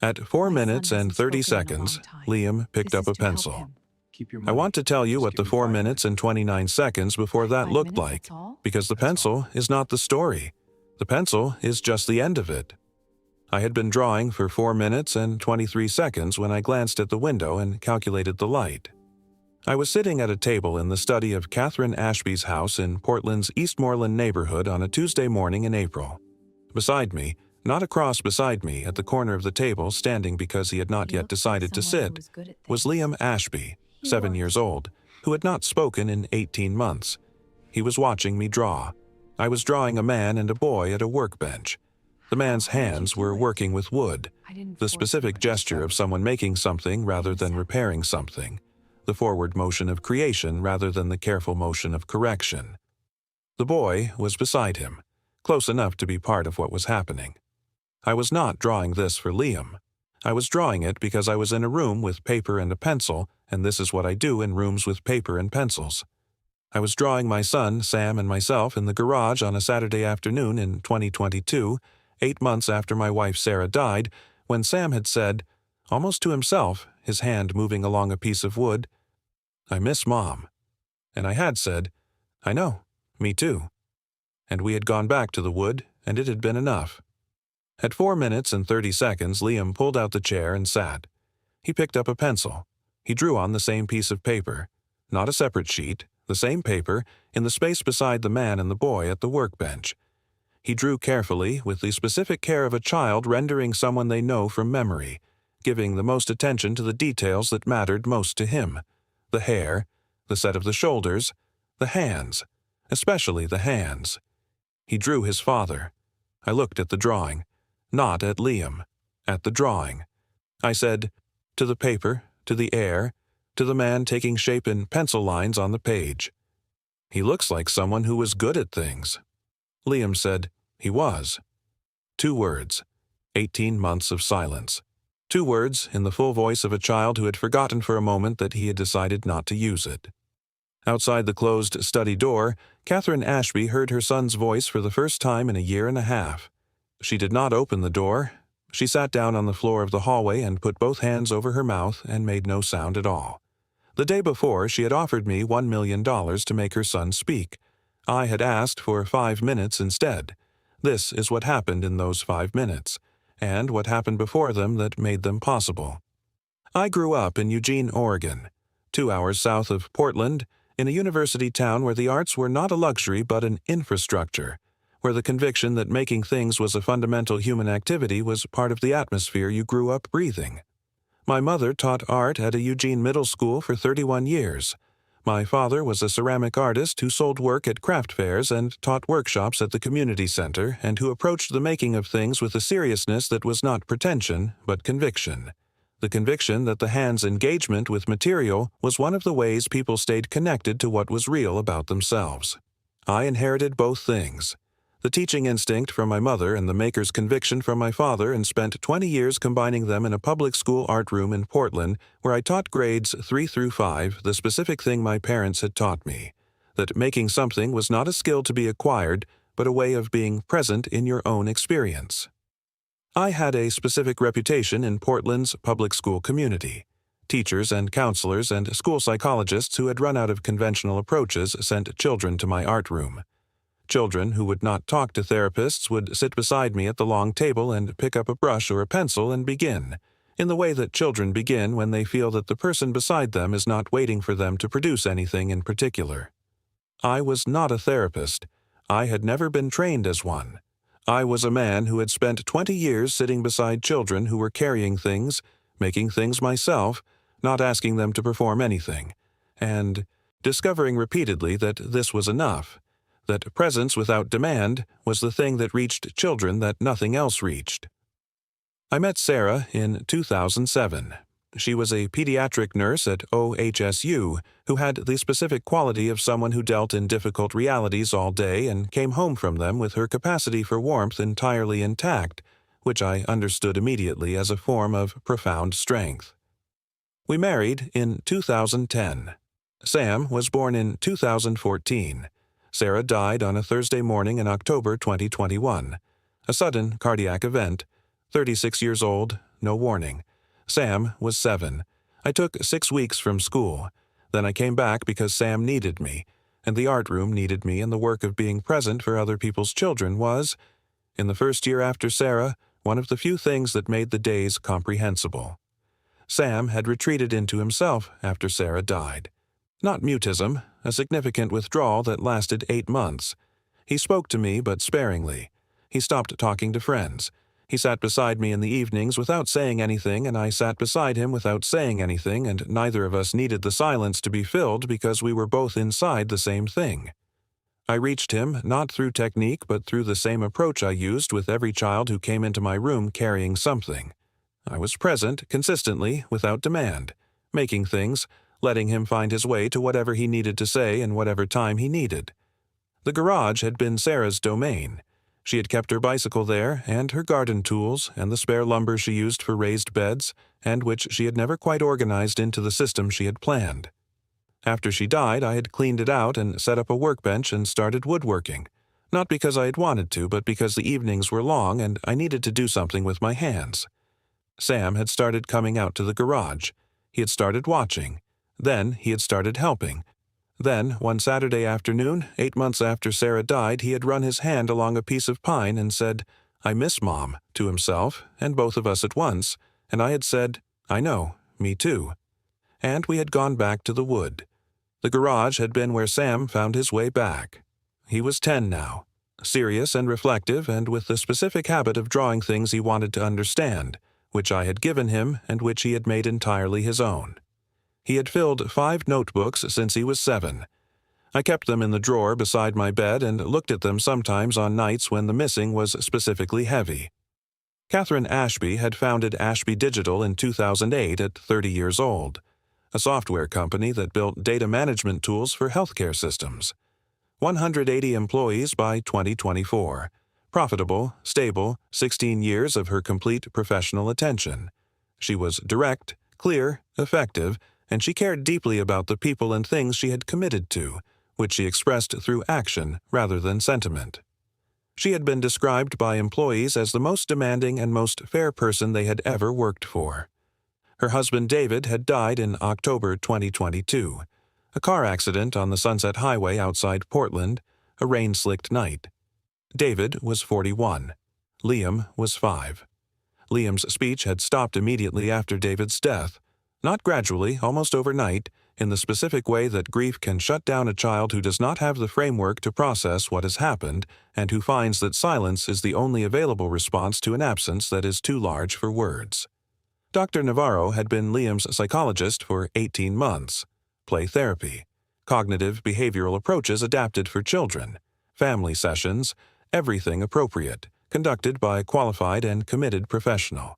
At 4 My son minutes and hasn't 30 spoken in a long seconds, time. Liam picked This up is a to help pencil. him. Keep your I money. want to tell you Just what give the me 4 5 minutes and 29 seconds before that 5 looked minutes, like, that's all? because the That's pencil is not the story. The pencil is just the end of it. I had been drawing for 4 minutes and 23 seconds when I glanced at the window and calculated the light. I was sitting at a table in the study of Katherine Ashby's house in Portland's Eastmoreland neighborhood on a Tuesday morning in April. Beside me, not across beside me at the corner of the table, standing because he had not He yet looked like decided to someone who sit, was good at was things. Liam Ashby, He 7 was. years old, who had not spoken in 18 months. He was watching me draw. I was drawing a man and a boy at a workbench. The man's How did you hands do were it? working with wood, I didn't the force specific you. gesture of someone making something rather than repairing something, the forward motion of creation rather than the careful motion of correction. The boy was beside him, close enough to be part of what was happening. I was not drawing this for Liam. I was drawing it because I was in a room with paper and a pencil, and this is what I do in rooms with paper and pencils. I was drawing my son, Sam, and myself in the garage on a Saturday afternoon in 2022, 8 months after my wife Sarah died, when Sam had said, almost to himself, his hand moving along a piece of wood, "I miss Mom." And I had said, "I know, me too." And we had gone back to the wood, and it had been enough. At 4 minutes and 30 seconds, Liam pulled out the chair and sat. He picked up a pencil. He drew on the same piece of paper, not a separate sheet, the same paper, in the space beside the man and the boy at the workbench. He drew carefully, with the specific care of a child rendering someone they know from memory, giving the most attention to the details that mattered most to him: the hair, the set of the shoulders, the hands, especially the hands. He drew his father. I looked at the drawing, not at Liam, at the drawing. I said, to the paper, to the air, to the man taking shape in pencil lines on the page. "He looks like someone who was good at things." Liam said, "He was." 2 words. 18 months of silence. 2 words in the full voice of a child who had forgotten for a moment that he had decided not to use it. Outside the closed study door, Katherine Ashby heard her son's voice for the first time in a year and a half. She did not open the door. She sat down on the floor of the hallway and put both hands over her mouth and made no sound at all. The day before, she had offered me $1 million to make her son speak. I had asked for 5 minutes instead. This is what happened in those 5 minutes, and what happened before them that made them possible. I grew up in Eugene, Oregon, 2 hours south of Portland, in a university town where the arts were not a luxury but an infrastructure, where the conviction that making things was a fundamental human activity was part of the atmosphere you grew up breathing. My mother taught art at a Eugene middle school for 31 years. My father was a ceramic artist who sold work at craft fairs and taught workshops at the community center, and who approached the making of things with a seriousness that was not pretension, but conviction. The conviction that the hand's engagement with material was one of the ways people stayed connected to what was real about themselves. I inherited both things: the teaching instinct from my mother and the maker's conviction from my father, and spent 20 years combining them in a public school art room in Portland, where I taught grades 3 through 5 the specific thing my parents had taught me: that making something was not a skill to be acquired, but a way of being present in your own experience. I had a specific reputation in Portland's public school community. Teachers and counselors and school psychologists who had run out of conventional approaches sent children to my art room. Children who would not talk to therapists would sit beside me at the long table and pick up a brush or a pencil and begin, in the way that children begin when they feel that the person beside them is not waiting for them to produce anything in particular. I was not a therapist. I had never been trained as one. I was a man who had spent 20 years sitting beside children who were carrying things, making things myself, not asking them to perform anything, and discovering repeatedly that this was enough, that presence without demand was the thing that reached children that nothing else reached. I met Sarah in 2007. She was a pediatric nurse at OHSU who had the specific quality of someone who dealt in difficult realities all day and came home from them with her capacity for warmth entirely intact, which I understood immediately as a form of profound strength. We married in 2010. Sam was born in 2014. Sarah died on a Thursday morning in October 2021. A sudden cardiac event. 36 years old, no warning. Sam was 7. I took 6 weeks from school. Then I came back because Sam needed me, and the art room needed me, and the work of being present for other people's children was, in the first year after Sarah, one of the few things that made the days comprehensible. Sam had retreated into himself after Sarah died. Not mutism, a significant withdrawal that lasted 8 months. He spoke to me, but sparingly. He stopped talking to friends. He sat beside me in the evenings without saying anything, and I sat beside him without saying anything, and neither of us needed the silence to be filled because we were both inside the same thing. I reached him not through technique but through the same approach I used with every child who came into my room carrying something. I was present, consistently, without demand, making things, letting him find his way to whatever he needed to say in whatever time he needed. The garage had been Sarah's domain. She had kept her bicycle there, and her garden tools, and the spare lumber she used for raised beds, and which she had never quite organized into the system she had planned. After she died, I had cleaned it out and set up a workbench and started woodworking, not because I had wanted to, but because the evenings were long and I needed to do something with my hands. Sam had started coming out to the garage. He had started watching. Then he had started helping. Then, one Saturday afternoon, 8 months after Sarah died, he had run his hand along a piece of pine and said, "I miss Mom," to himself, and both of us at once, and I had said, "I know, me too." And we had gone back to the wood. The garage had been where Sam found his way back. He was 10 now, serious and reflective, and with the specific habit of drawing things he wanted to understand, which I had given him and which he had made entirely his own. He had filled 5 notebooks since he was 7. I kept them in the drawer beside my bed and looked at them sometimes on nights when the missing was specifically heavy. Katherine Ashby had founded Ashby Digital in 2008 at 30 years old, a software company that built data management tools for healthcare systems. 180 employees by 2024. Profitable, stable, 16 years of her complete professional attention. She was direct, clear, effective, and she cared deeply about the people and things she had committed to, which she expressed through action rather than sentiment. She had been described by employees as the most demanding and most fair person they had ever worked for. Her husband David had died in October 2022, a car accident on the Sunset Highway outside Portland, a rain-slicked night. David was 41. Liam was 5. Liam's speech had stopped immediately after David's death, not gradually, almost overnight, in the specific way that grief can shut down a child who does not have the framework to process what has happened and who finds that silence is the only available response to an absence that is too large for words. Dr. Navarro had been Liam's psychologist for 18 months. Play therapy, cognitive behavioral approaches adapted for children, family sessions, everything appropriate, conducted by a qualified and committed professional.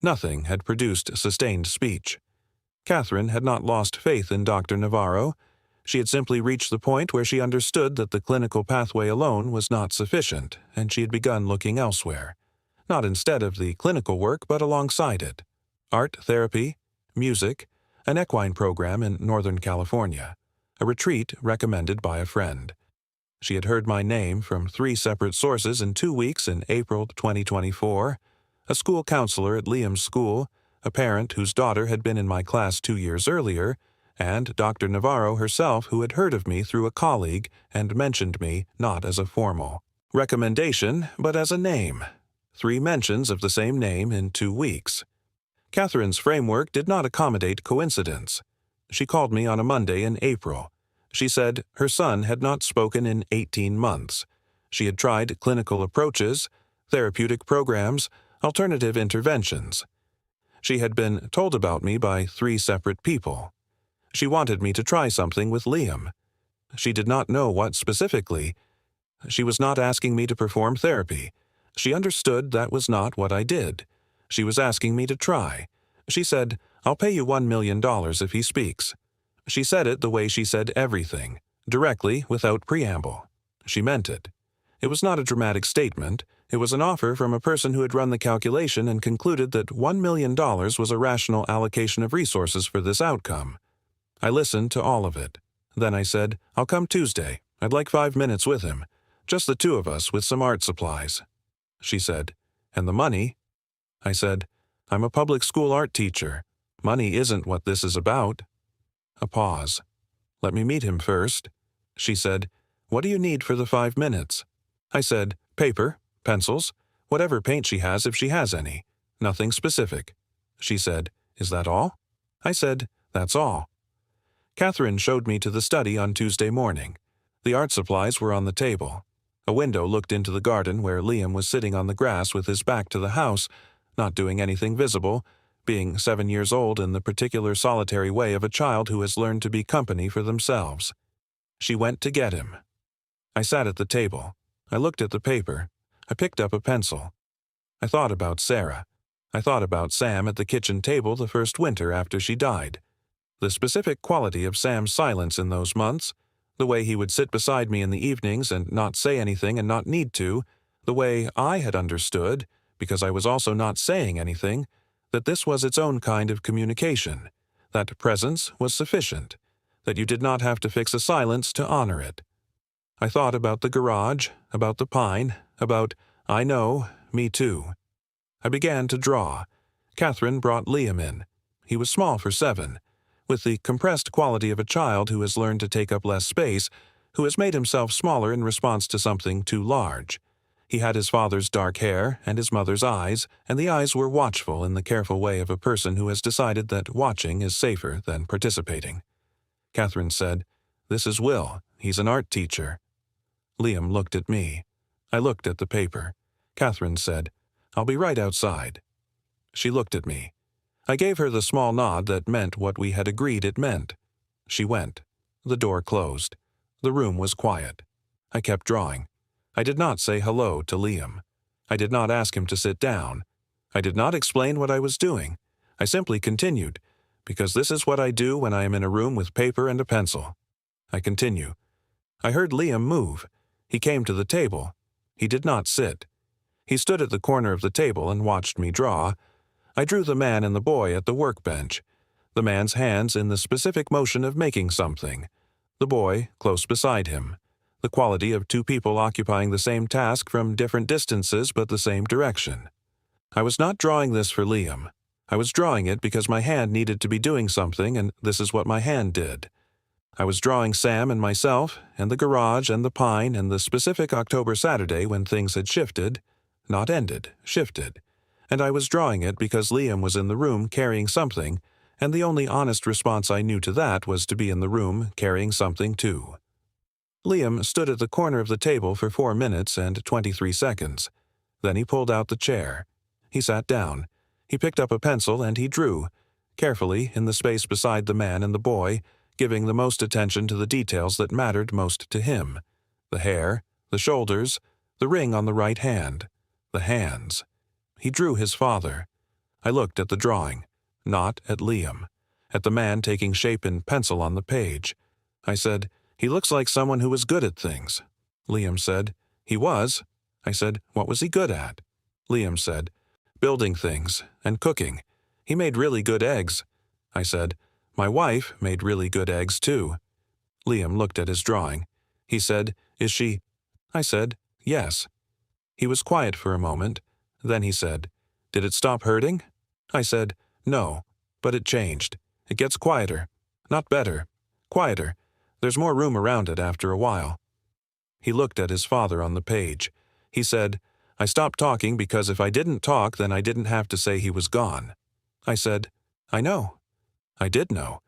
Nothing had produced sustained speech. Katherine had not lost faith in Dr. Navarro. She had simply reached the point where she understood that the clinical pathway alone was not sufficient, and she had begun looking elsewhere, not instead of the clinical work but alongside it. Art therapy, music, an equine program in Northern California, a retreat recommended by a friend. She had heard my name from 3 separate sources in 2 weeks in April 2024, a school counselor at Liam's school, a parent whose daughter had been in my class 2 years earlier, and Dr. Navarro herself, who had heard of me through a colleague and mentioned me not as a formal recommendation, but as a name. 3 mentions of the same name in 2 weeks. Katherine's framework did not accommodate coincidence. She called me on a Monday in April. She said her son had not spoken in 18 months. She had tried clinical approaches, therapeutic programs, alternative interventions. She had been told about me by 3 separate people. She wanted me to try something with Liam. She did not know what specifically. She was not asking me to perform therapy. She understood that was not what I did. She was asking me to try. She said, "I'll pay you $1 million if he speaks." She said it the way she said everything, directly, without preamble. She meant it. It was not a dramatic statement. It was an offer from a person who had run the calculation and concluded that $1 million was a rational allocation of resources for this outcome. I listened to all of it. Then I said, "I'll come Tuesday. I'd like 5 minutes with him. Just the 2 of us with some art supplies." She said, "And the money?" I said, I'm a public school art teacher. Money isn't what this is about. A pause. Let me meet him first. She said, What do you need for the 5 minutes? I said, Paper, pencils, whatever paint she has if she has any. Nothing specific. She said, Is that all? I said, That's all. Katherine showed me to the study on Tuesday morning. The art supplies were on the table. A window looked into the garden where Liam was sitting on the grass with his back to the house, not doing anything visible, being 7 years old in the particular solitary way of a child who has learned to be company for themselves. She went to get him. I sat at the table. I looked at the paper. I picked up a pencil. I thought about Sarah. I thought about Sam at the kitchen table the first winter after she died. The specific quality of Sam's silence in those months, the way he would sit beside me in the evenings and not say anything and not need to, the way I had understood, because I was also not saying anything, that this was its own kind of communication, that presence was sufficient, that you did not have to fix a silence to honor it. I thought about the garage, about the pine, about, I know, me too. I began to draw. Katherine brought Liam in. He was small for 7, with the compressed quality of a child who has learned to take up less space, who has made himself smaller in response to something too large. He had his father's dark hair and his mother's eyes, and the eyes were watchful in the careful way of a person who has decided that watching is safer than participating. Katherine said, This is Will. He's an art teacher. Liam looked at me. I looked at the paper. Katherine said, I'll be right outside. She looked at me. I gave her the small nod that meant what we had agreed it meant. She went. The door closed. The room was quiet. I kept drawing. I did not say hello to Liam. I did not ask him to sit down. I did not explain what I was doing. I simply continued, because this is what I do when I am in a room with paper and a pencil. I continue. I heard Liam move. He came to the table. He did not sit. He stood at the corner of the table and watched me draw. I drew the man and the boy at the workbench, the man's hands in the specific motion of making something, the boy close beside him, the quality of 2 people occupying the same task from different distances but the same direction. I was not drawing this for Liam. I was drawing it because my hand needed to be doing something, and this is what my hand did. I was drawing Sam and myself, and the garage and the pine and the specific October Saturday when things had shifted, not ended, shifted. And I was drawing it because Liam was in the room carrying something, and the only honest response I knew to that was to be in the room carrying something too. Liam stood at the corner of the table for 4 minutes and 23 seconds. Then he pulled out the chair. He sat down. He picked up a pencil and he drew, carefully in the space beside the man and the boy, giving the most attention to the details that mattered most to him. The hair, the shoulders, the ring on the right hand, the hands. He drew his father. I looked at the drawing, not at Liam, at the man taking shape in pencil on the page. I said, He looks like someone who was good at things. Liam said, He was. I said, What was he good at? Liam said, Building things and cooking. He made really good eggs. I said, My wife made really good eggs too. Liam looked at his drawing. He said, Is she? I said, Yes. He was quiet for a moment. Then he said, Did it stop hurting? I said, No, but it changed. It gets quieter. Not better. Quieter. There's more room around it after a while. He looked at his father on the page. He said, I stopped talking because if I didn't talk, then I didn't have to say he was gone. I said, I know. I did know.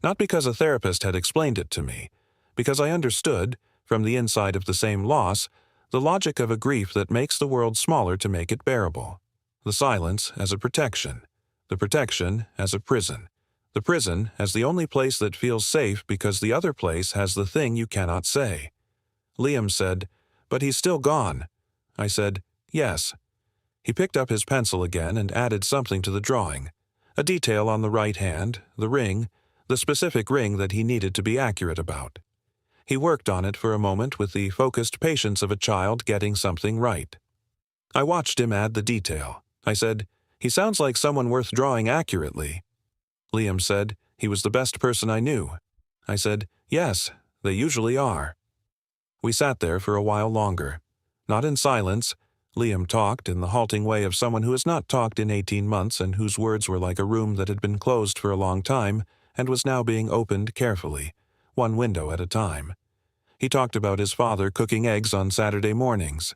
Not because a therapist had explained it to me. Because I understood, from the inside of the same loss, the logic of a grief that makes the world smaller to make it bearable. The silence as a protection. The protection as a prison. The prison as the only place that feels safe because the other place has the thing you cannot say. Liam said, But he's still gone. I said, Yes. He picked up his pencil again and added something to the drawing. A detail on the right hand, the ring, the specific ring that he needed to be accurate about. He worked on it for a moment with the focused patience of a child getting something right. I watched him add the detail. I said, He sounds like someone worth drawing accurately. Liam said, He was the best person I knew. I said, Yes, they usually are. We sat there for a while longer. Not in silence. Liam talked in the halting way of someone who has not talked in 18 months and whose words were like a room that had been closed for a long time and was now being opened carefully, one window at a time. He talked about his father cooking eggs on Saturday mornings.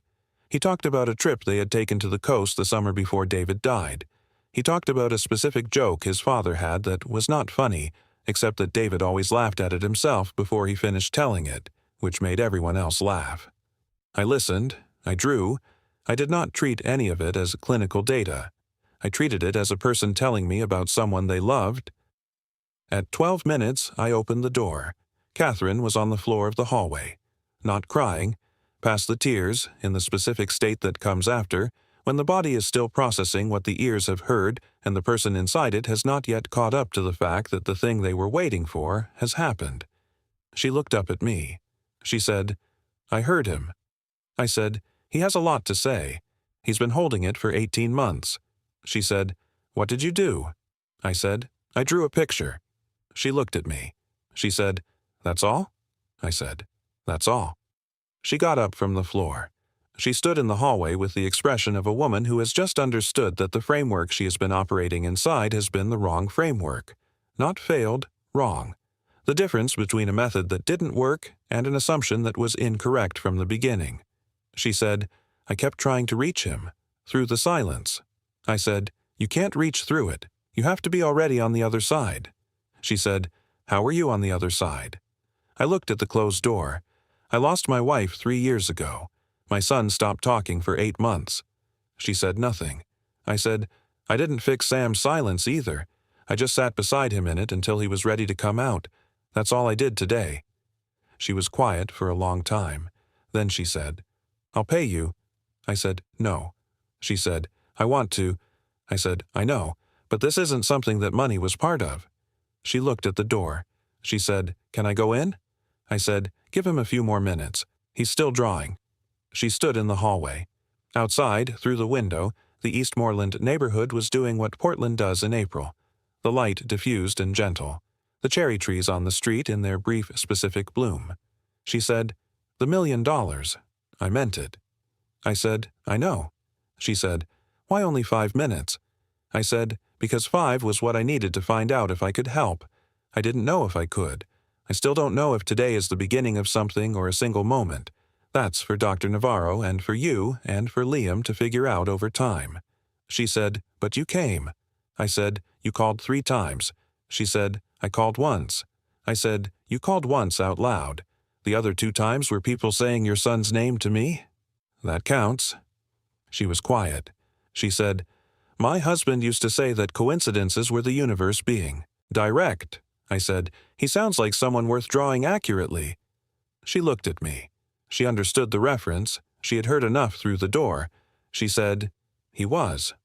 He talked about a trip they had taken to the coast the summer before David died. He talked about a specific joke his father had that was not funny, except that David always laughed at it himself before he finished telling it, which made everyone else laugh. I listened, I drew. I did not treat any of it as clinical data. I treated it as a person telling me about someone they loved. At 12 minutes, I opened the door. Katherine was on the floor of the hallway, not crying, past the tears, in the specific state that comes after, when the body is still processing what the ears have heard and the person inside it has not yet caught up to the fact that the thing they were waiting for has happened. She looked up at me. She said, "I heard him." I said, "He has a lot to say. He's been holding it for 18 months. She said, "What did you do?" I said, "I drew a picture." She looked at me. She said, "That's all?" I said, "That's all." She got up from the floor. She stood in the hallway with the expression of a woman who has just understood that the framework she has been operating inside has been the wrong framework. Not failed, wrong. The difference between a method that didn't work and an assumption that was incorrect from the beginning. She said, "I kept trying to reach him, through the silence." I said, "You can't reach through it. You have to be already on the other side." She said, "How were you on the other side?" I looked at the closed door. I lost my wife 3 years ago. My son stopped talking for 8 months. She said nothing. I said, "I didn't fix Sam's silence either. I just sat beside him in it until he was ready to come out. That's all I did today." She was quiet for a long time. Then she said, "I'll pay you." I said, "No." She said, "I want to." I said, "I know, but this isn't something that money was part of." She looked at the door. She said, "Can I go in?" I said, "Give him a few more minutes. He's still drawing." She stood in the hallway. Outside, through the window, the Eastmoreland neighborhood was doing what Portland does in April. The light diffused and gentle. The cherry trees on the street in their brief specific bloom. She said, "The $1 million. I meant it." I said, "I know." She said, "Why only 5 minutes?" I said, "Because 5 was what I needed to find out if I could help. I didn't know if I could. I still don't know if today is the beginning of something or a single moment. That's for Dr. Navarro and for you and for Liam to figure out over time." She said, "But you came." I said, "You called 3 times." She said, "I called once." I said, "You called once out loud. The other 2 times were people saying your son's name to me? That counts." She was quiet. She said, "My husband used to say that coincidences were the universe being direct." I said, "He sounds like someone worth drawing accurately." She looked at me. She understood the reference. She had heard enough through the door. She said, "He was."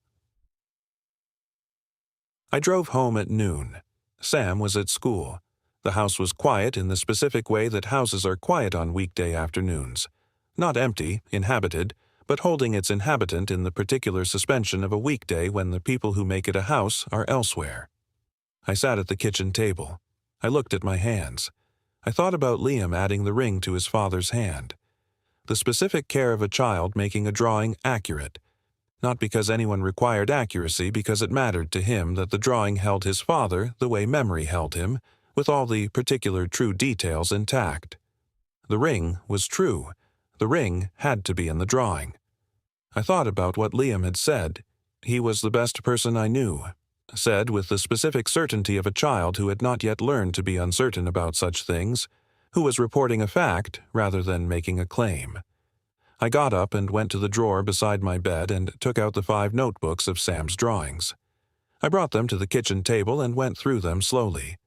I drove home at noon. Sam was at school. The house was quiet in the specific way that houses are quiet on weekday afternoons. Not empty, inhabited, but holding its inhabitant in the particular suspension of a weekday when the people who make it a house are elsewhere. I sat at the kitchen table. I looked at my hands. I thought about Liam adding the ring to his father's hand. The specific care of a child making a drawing accurate. Not because anyone required accuracy, because it mattered to him that the drawing held his father the way memory held him, with all the particular true details intact. The ring was true. The ring had to be in the drawing. I thought about what Liam had said. He was the best person I knew. Said with the specific certainty of a child who had not yet learned to be uncertain about such things, who was reporting a fact rather than making a claim. I got up and went to the drawer beside my bed and took out the 5 notebooks of Sam's drawings. I brought them to the kitchen table and went through them slowly.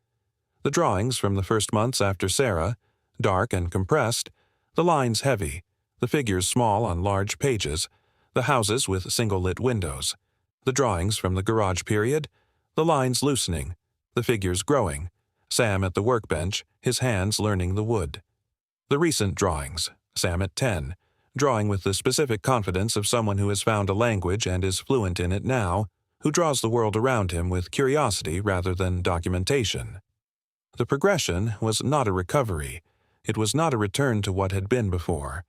The drawings from the first months after Sarah, dark and compressed, the lines heavy, the figures small on large pages, the houses with single-lit windows. The drawings from the garage period, the lines loosening, the figures growing, Sam at the workbench, his hands learning the wood. The recent drawings, Sam at 10, drawing with the specific confidence of someone who has found a language and is fluent in it now, who draws the world around him with curiosity rather than documentation. The progression was not a recovery. It was not a return to what had been before.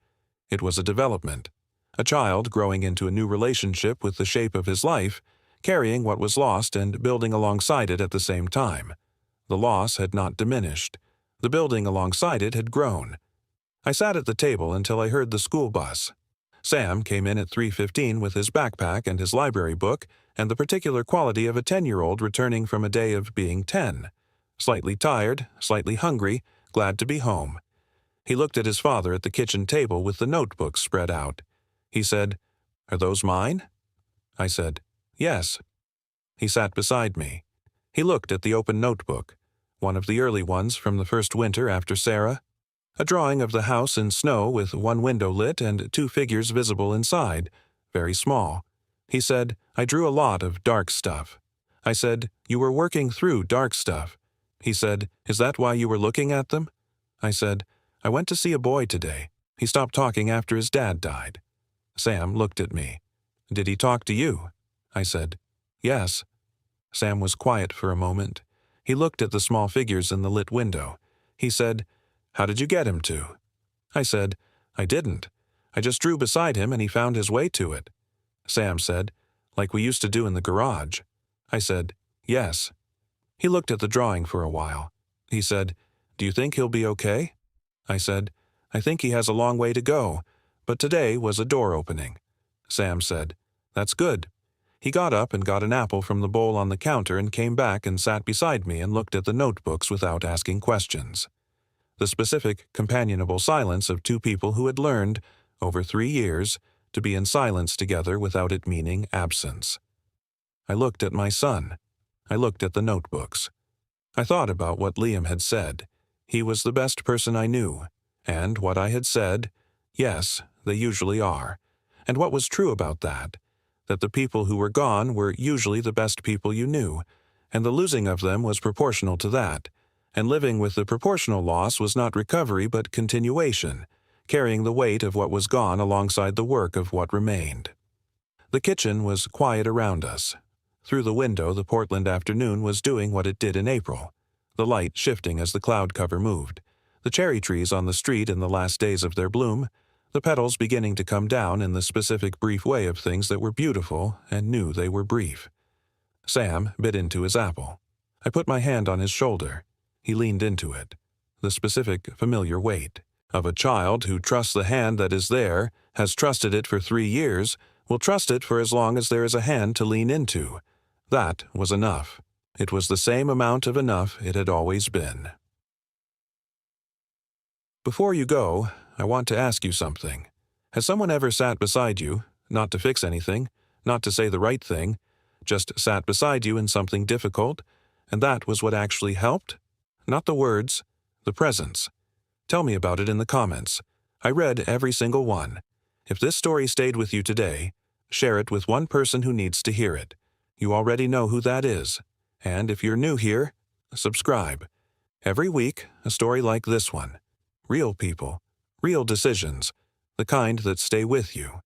It was a development. A child growing into a new relationship with the shape of his life, carrying what was lost and building alongside it at the same time. The loss had not diminished. The building alongside it had grown. I sat at the table until I heard the school bus. Sam came in at 3:15 with his backpack and his library book and the particular quality of a 10-year-old returning from a day of being 10. Slightly tired, slightly hungry, glad to be home. He looked at his father at the kitchen table with the notebooks spread out. He said, "Are those mine?" I said, "Yes." He sat beside me. He looked at the open notebook, one of the early ones from the first winter after Sarah. A drawing of the house in snow with one window lit and two figures visible inside, very small. He said, "I drew a lot of dark stuff." I said, "You were working through dark stuff." He said, "Is that why you were looking at them?" I said, "I went to see a boy today. He stopped talking after his dad died." Sam looked at me. "Did he talk to you?" I said, "Yes." Sam was quiet for a moment. He looked at the small figures in the lit window. He said, "How did you get him to?" I said, "I didn't. I just drew beside him and he found his way to it." Sam said, "Like we used to do in the garage." I said, "Yes." He looked at the drawing for a while. He said, "Do you think he'll be okay?" I said, "I think he has a long way to go, but today was a door opening." Sam said, "That's good." He got up and got an apple from the bowl on the counter and came back and sat beside me and looked at the notebooks without asking questions. The specific, companionable silence of two people who had learned, over 3 years, to be in silence together without it meaning absence. I looked at my son. I looked at the notebooks. I thought about what Liam had said. He was the best person I knew. And what I had said, yes, they usually are. And what was true about that the people who were gone were usually the best people you knew, and the losing of them was proportional to that, and living with the proportional loss was not recovery but continuation, carrying the weight of what was gone alongside the work of what remained. The kitchen was quiet around us. Through the window the Portland afternoon was doing what it did in April, the light shifting as the cloud cover moved, the cherry trees on the street in the last days of their bloom, the petals beginning to come down in the specific brief way of things that were beautiful and knew they were brief. Sam bit into his apple. I put my hand on his shoulder. He leaned into it. The specific, familiar weight of a child who trusts the hand that is there, has trusted it for 3 years, will trust it for as long as there is a hand to lean into. That was enough. It was the same amount of enough it had always been. Before you go, I want to ask you something. Has someone ever sat beside you, not to fix anything, not to say the right thing, just sat beside you in something difficult, and that was what actually helped? Not the words, the presence. Tell me about it in the comments. I read every single one. If this story stayed with you today, share it with one person who needs to hear it. You already know who that is. And if you're new here, subscribe. Every week, a story like this one. Real people. Real decisions, the kind that stay with you.